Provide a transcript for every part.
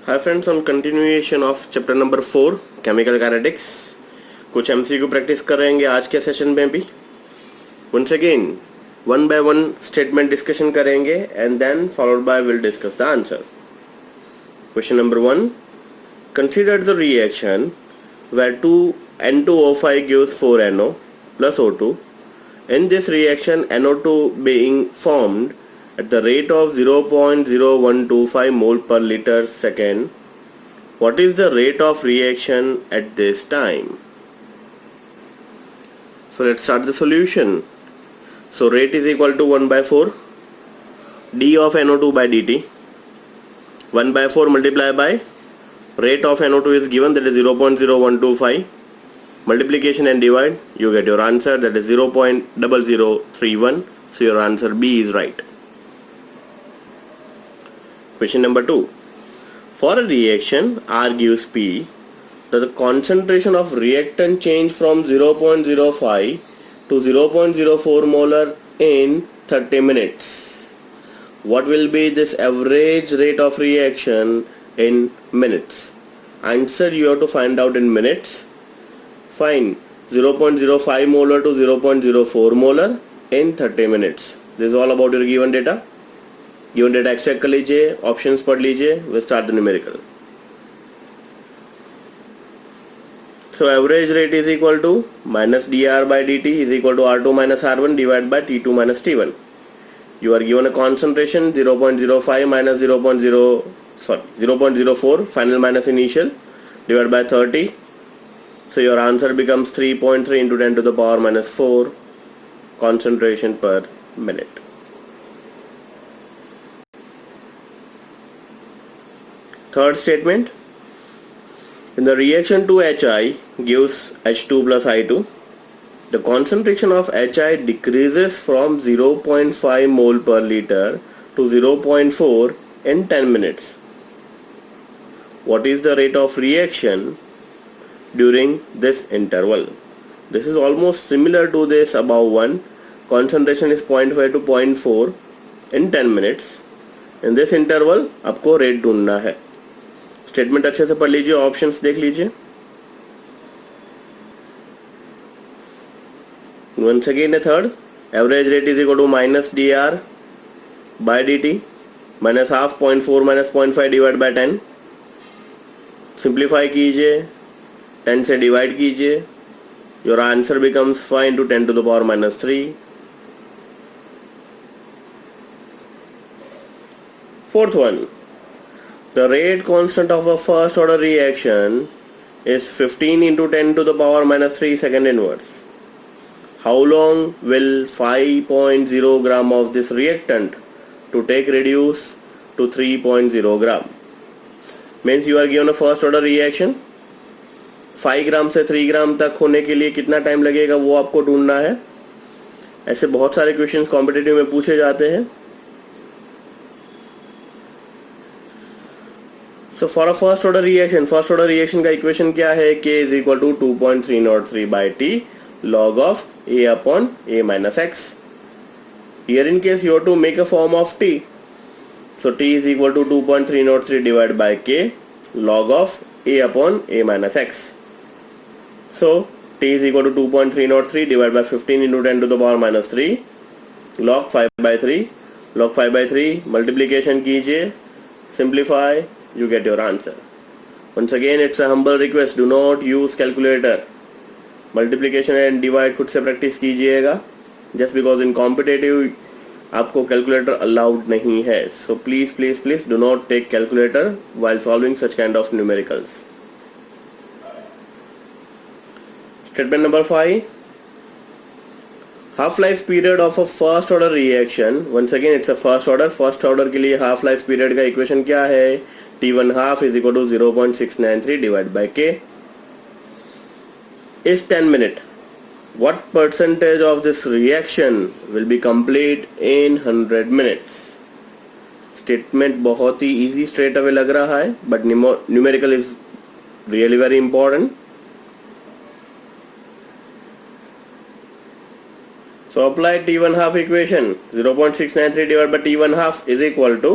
Hi friends, on continuation of chapter number 4 chemical kinetics कुछ MCQ practice करेंगे आज के सेशन में भी. Once again one by one statement discussion करेंगे and then followed by we'll discuss the answer. Question number 1. Consider the reaction where 2N2O5 gives 4NO plus O2. In this reaction NO2 being formed at the rate of 0.0125 mole per liter second. What is the rate of reaction at this time? So let's start the solution. So rate is equal to 1 by 4 d of NO2 by dt. 1 by 4 multiplied by rate of NO2 is given, that is 0.0125. Multiplication and divide, you get your answer, that is 0.0031. So your answer B is right. Question number 2. For a reaction R gives P, the concentration of reactant change from 0.05 to 0.04 molar in 30 minutes. What will be this average rate of reaction in minutes? Answer you have to find out in minutes. Find 0.05 molar to 0.04 molar in 30 minutes. This is all about your given data. Given data extract कर लीजिए, options पढ़ लीजिए, we start the numerical. So average rate is equal to minus D R by D T is equal to R2 minus R1 divide by T2 minus T1. You are given a concentration 0.05 minus 0.04 final minus initial divide by 30. So your answer becomes 3.3 into 10 to the power minus 4 concentration per minute. Third statement, in the reaction to HI gives H2 plus I2, the concentration of HI decreases from 0.5 mole per liter to 0.4 in 10 minutes. What is the rate of reaction during this interval? This is almost similar to this above one. Concentration is 0.5 to 0.4 in 10 minutes. In this interval आपको rate ढूंढना है. Statement अच्छे से पढ़ लीजिए, options देख लीजिए. Once again a third, average rate is equal to minus dr by dt minus half 0.4 minus 0.5 divided by 10. Simplify कीजिए, 10 से डिवाइड कीजिए, your answer becomes 5 into 10 to the power minus 3. Fourth one, the rate constant of a first order reaction is 15 into 10 to the power minus 3 second inverse. How long will 5.0 gram of this reactant to take reduce to 3.0 gram? Means you are given a first order reaction. 5 ग्राम से 3 ग्राम तक होने के लिए कितना time लगेगा वो आपको ढूंढना है. ऐसे बहुत सारे क्वेश्चंस कॉम्पिटिटिव में पूछे जाते हैं. So for a first order reaction का इक्वेशन क्या है? K is equal to 2.303 by T log of A upon A minus X. Here in case you have to make a form of T. So T is equal to 2.303 divided by K log of A upon A minus X. So T is equal to 2.303 divided by 15 into 10 to the power minus 3 log 5 by 3. Log 5 by 3 multiplication कीजिए, simplify, you get your answer. Once again it's a humble request, do not use calculator. Multiplication and divide खुद से practice कीजिएगा, just because in competitive आपको calculator allowed नहीं है. So please do not take calculator while solving such kind of numericals. Statement number 5. Half life period of a first order reaction. Once again it's a first order. First order के लिए half life period का equation क्या है? T1 half is equal to 0.693 divided by K is 10 minute. What percentage of this reaction will be complete in 100 minutes? Statement बहुत ही easy straight away लग रहा है, but numerical is really very important. So apply T1 half equation. 0.693 divided by T1 half is equal to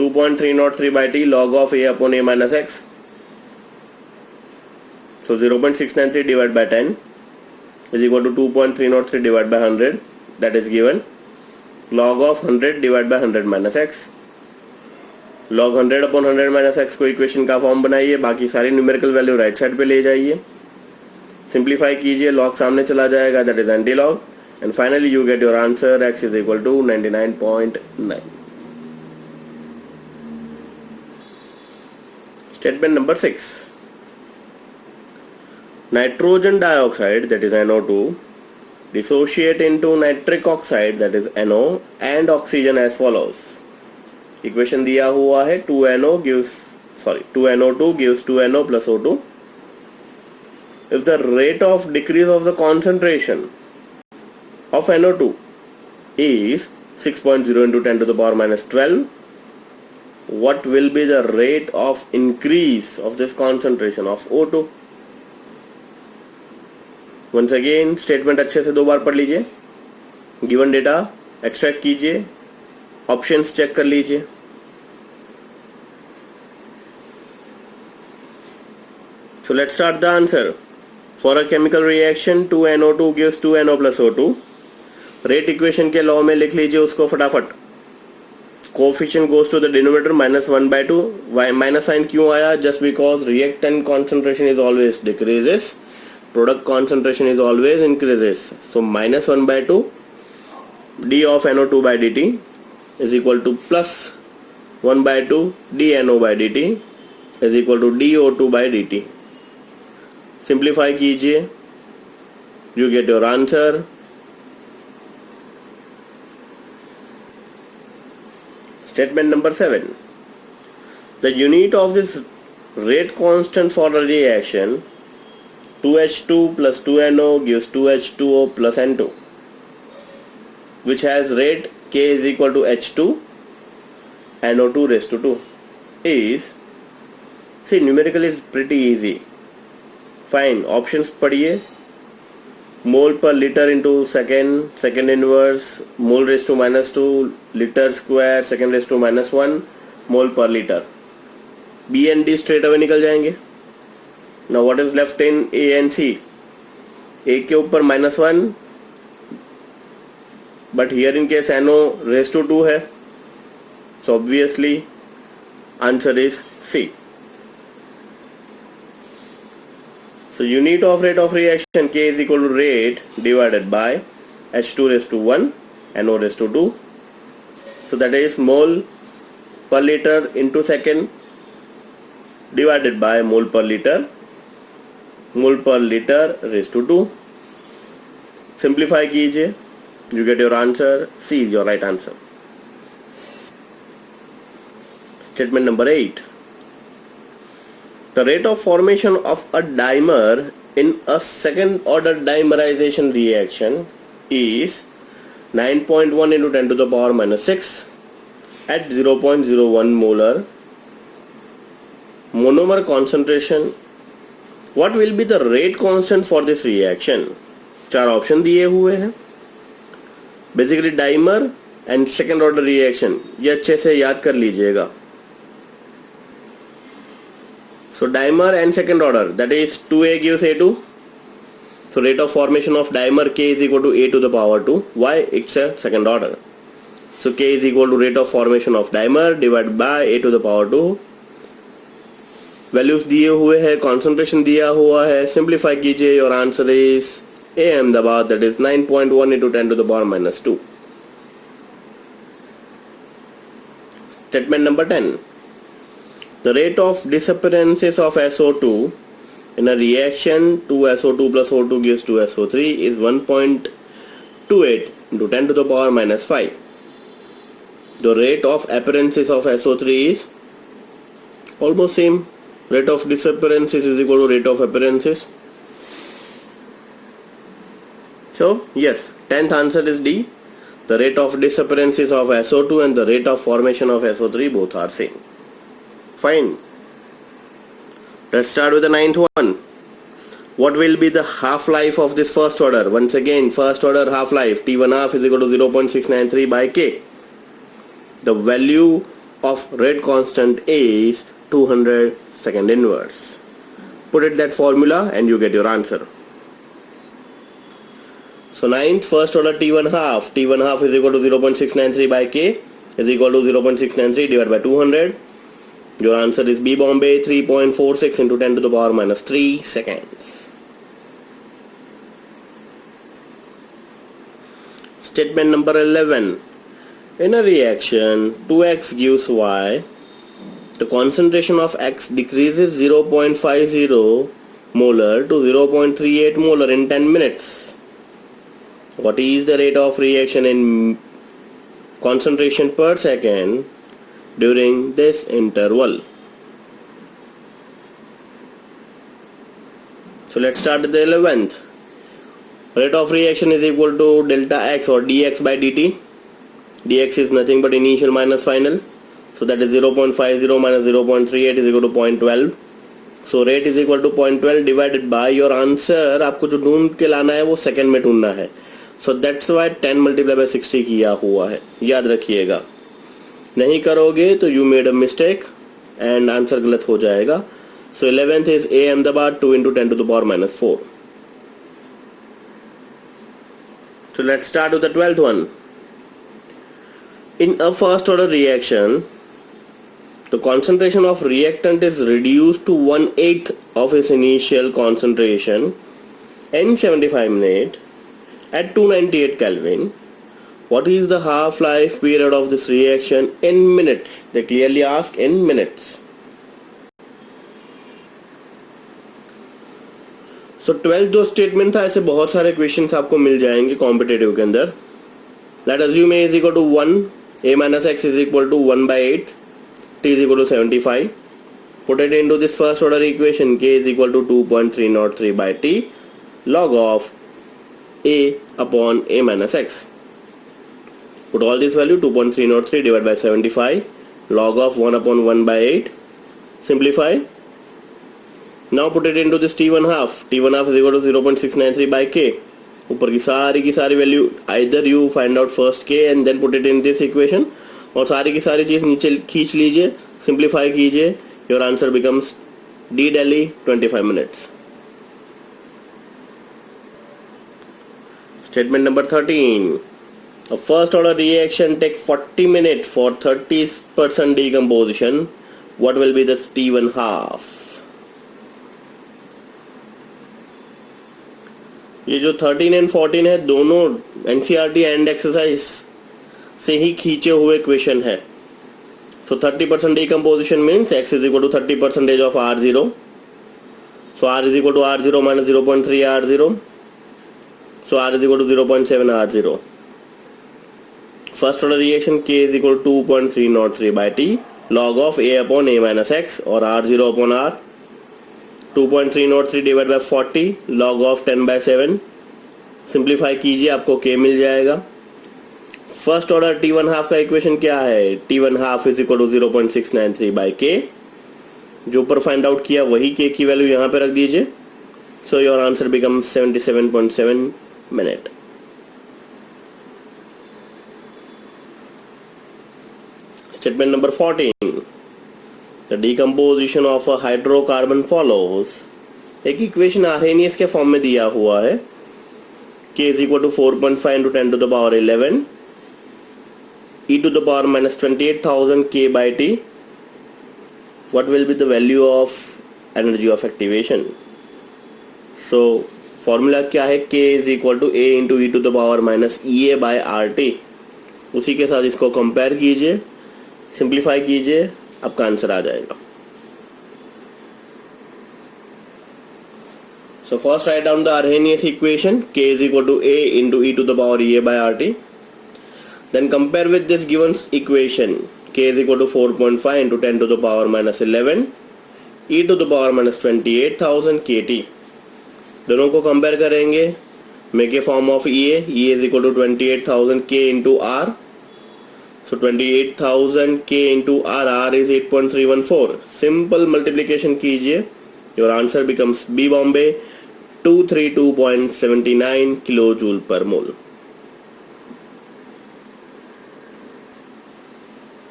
2.303 by t log of a upon a minus x. So 0.693 divided by 10 is equal to 2.303 divided by 100, that is given log of 100 divided by 100 minus x. log 100 upon 100 minus x को equation का form बनाइए, बाकी सारी numerical value right side पे ले जाइए, simplify कीजिए, log सामने चला जाएगा, that is anti log, and finally you get your answer x is equal to 99.9. Statement number 6. Nitrogen dioxide, that is NO2, dissociate into nitric oxide, that is NO, and oxygen as follows. Equation दिया हुआ है 2NO2 gives 2NO plus O2. If the rate of decrease of the concentration of NO2 is 6.0 into 10 to the power minus 12, what will be the rate of increase of this concentration of O2? Once again statement अच्छे से 2 बार पढ़ लीजिए, given data extract कीजिए, options check कर लीजिए. So let's start the answer. For a chemical reaction 2NO2 gives 2NO plus O2. Rate equation के law में लिख लीजिए उसको फटाफट. Coefficient goes to the denominator -1/2. Why minus sign क्यों आया? Just because reactant concentration is always decreases, product concentration is always increases. So -1/2 d of NO2 by dt is equal to plus 1/2 dNO by dt is equal to dO2 by dt. Simplify कीजिए, you get your answer. Statement number 7. The unit of this rate constant for a reaction 2H2 plus 2NO gives 2H2O plus N2, which has rate K is equal to H2 NO2 raised to 2 is, see, numerical is pretty easy. Fine, options पढ़िए, mole per litre into second, second inverse, mole raise to -2, litre square, second raise to -1, mole per litre. B and D straight away निकल जाएंगे. Now what is left in A and C? A के ऊपर -1, but here in case NO raise to 2 है, so obviously answer is C. So unit of rate of reaction K is equal to rate divided by H2 raised to 1 NO raised to 2. So that is mole per liter into second divided by mole per liter raised to 2. Simplify कीजिए, you get your answer. C is your right answer. Statement number 8. The rate of formation of a dimer in a second order dimerization reaction is 9.1 into 10 to the power minus 6 at 0.01 molar monomer concentration. What will be the rate constant for this reaction? 4 option दिए हुए हैं. Basically dimer and second order reaction, ये अच्छे से याद कर लीजिएगा. So dimer and second order, that is 2A gives A2. So rate of formation of dimer K is equal to A to the power 2. Why? It's a second order. So K is equal to rate of formation of dimer divided by A to the power 2. Values दिए हुए हैं, concentration दिया हुआ है. Simplify कीजिए, your answer is A Ahmedabad, that is 9.1 into 10 to the power minus 2. Statement number 10. The rate of disappearances of SO2 in a reaction 2SO2 plus O2 gives 2SO3 is 1.28 into 10 to the power minus 5. The rate of appearances of SO3 is almost same. Rate of disappearances is equal to rate of appearances. So yes, 10th answer is D. The rate of disappearances of SO2 and the rate of formation of SO3 both are same. Fine. Let's start with the 9th one. What will be the half-life of this first order? Once again, first order half-life T1 half is equal to 0.693 by K. The value of rate constant is 200 second inverse. Put it that formula and you get your answer. So ninth, first order T1 half. T1 half is equal to 0.693 by K is equal to 0.693 divided by 200. Your answer is B Bombay 3.46 into 10 to the power minus 3 seconds. Statement number 11. In a reaction, 2x gives y. The concentration of X decreases 0.50 molar to 0.38 molar in 10 minutes. What is the rate of reaction in concentration per second during this interval? So let's start with the 11th. Rate of reaction is equal to delta X or dx by dt. Dx is nothing but initial minus final. So that is 0.50 minus 0.38 is equal to 0.12. So rate is equal to 0.12 divided by your answer. आपको जो ढूंढ के लाना है वो second में ढूंढना है. So that's why 10 multiplied by 60 किया हुआ है. याद रखिएगा. नहीं करोगे तो you made a mistake and answer गलत हो जाएगा. So 11th is A Ahmedabad 2 into 10 to the power minus 4. So let's start with the 12th one. In a first order reaction, the concentration of reactant is reduced to 1/8 of its initial concentration in 75 minutes at 298 Kelvin. What is the half-life period of this reaction in minutes? They clearly ask in minutes. So 12th जो statement था, ऐसे बहुत सारे questions आपको मिल जाएंगे competitive के अंदर. Let assume A is equal to 1, A minus X is equal to 1/8, T is equal to 75. Put it into this first order equation. K is equal to 2.303 by T log of A upon A minus X. Put all this value 2.303 divided by 75 log of 1 upon 1 by 8. Simplify. Now put it into this T1 half. T1 half is equal to 0.693 by K. ऊपर की सारी value either you find out first K and then put it in this equation, और सारी की सारी चीज नीचे खींच लीजिए, सिंप्लीफाई कीजिए. Your answer becomes D Delhi 25 minutes. Statement number 13. A first order reaction take 40 minutes for 30% decomposition. What will be the T1 half? ये जो 13 एंड 14 है दोनों NCERT एंड एक्सरसाइज से ही खींचे हुए क्वेश्चन है. So 30% decomposition means X is equal to 30% of R0. So R is equal to R0 minus 0.3 R0. So R is equal to 0.7 R0. First order reaction K is equal to 2.303 by T log of A upon A minus X or R0 upon R. 2.303 divided by 40 log of 10 by 7. Simplify कीजिए, आपको K मिल जाएगा. First order T1 half का equation क्या है? T1 half is equal to 0.693 by K. जो ऊपर find out किया वही K की वैल्यू यहाँ पे रख दीजिए. So your answer becomes 77.7 minute. Statement number 14. The decomposition of a hydrocarbon follows. एक इक्वेशन आर्हेनियस के फॉर्म में दिया हुआ है. K is equal to 4.5 into 10 to the power 11 e to the power minus 28,000 K by T. What will be the value of energy of activation? So formula क्या है? K is equal to A into e to the power minus EA by RT. उसी के साथ इसको compare कीजिए, simplify कीजिए, आपका answer आ जाएगा. So first write down the Arrhenius equation. K is equal to A into e to the power EA by RT. Then compare with this given equation. K is equal to 4.5 into 10 to the power minus 11 e to the power minus 28,000 KT. दोनों को compare करेंगे. Make a form of EA. EA is equal to 28,000 K into R. So 28,000 K into R. R is 8.314. Simple multiplication कीजिए. Your answer becomes B Bombay 232.79 kilojoule per mole.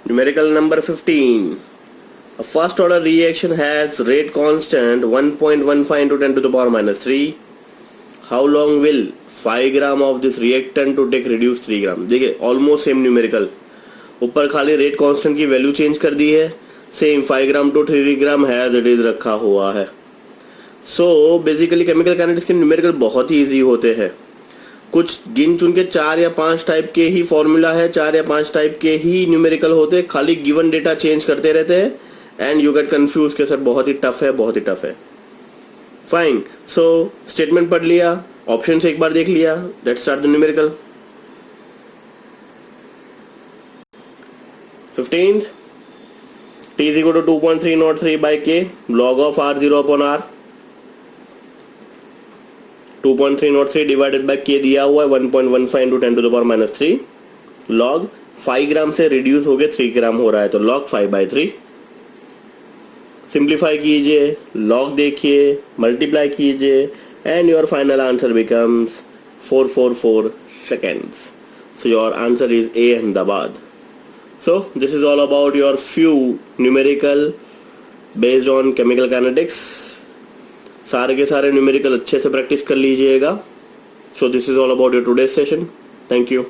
Numerical number 15. A first order reaction has rate constant 1.15 into 10 to the power minus 3. How long will 5 gram of this reactant to take reduce 3 gram? देखिए almost same numerical, ऊपर खाली rate constant की value change कर दी है, same 5 gram to 3 gram has it is रखा हुआ है. सो बेसिकली केमिकल काइनेटिक्स के न्यूमेरिकल बहुत ही इजी होते हैं. कुछ गिन चुन के 4 या 5 टाइप के ही फॉर्मूला है, 4 या 5 टाइप के ही न्यूमेरिकल होते हैं, खाली गिवन डेटा चेंज करते रहते हैं एंड यू गेट कंफ्यूज के सर बहुत ही टफ है, बहुत ही टफ है. फाइन. सो स्टेटमेंट पढ़ लिया, ऑप्शन से एक बार देख लिया. Let's start the numerical. 15th, T is equal to 2.303 by K log of R0 upon R. 2.303 divided by K दिया हुआ है 1.15 into 10 to the power minus 3 log 5 ग्राम से रिड्यूस हो गए 3 ग्राम हो रहा है तो log 5/3. सिंप्लीफाई कीजिए, log देखिए, मल्टीप्लाई कीजिए and your final answer becomes 444 seconds. So your answer is A, Ahmedabad. So this is all about your few numerical based on chemical kinetics. सारे के सारे न्यूमेरिकल अच्छे से प्रैक्टिस कर लीजिएगा. So this is all about your today's session. Thank you.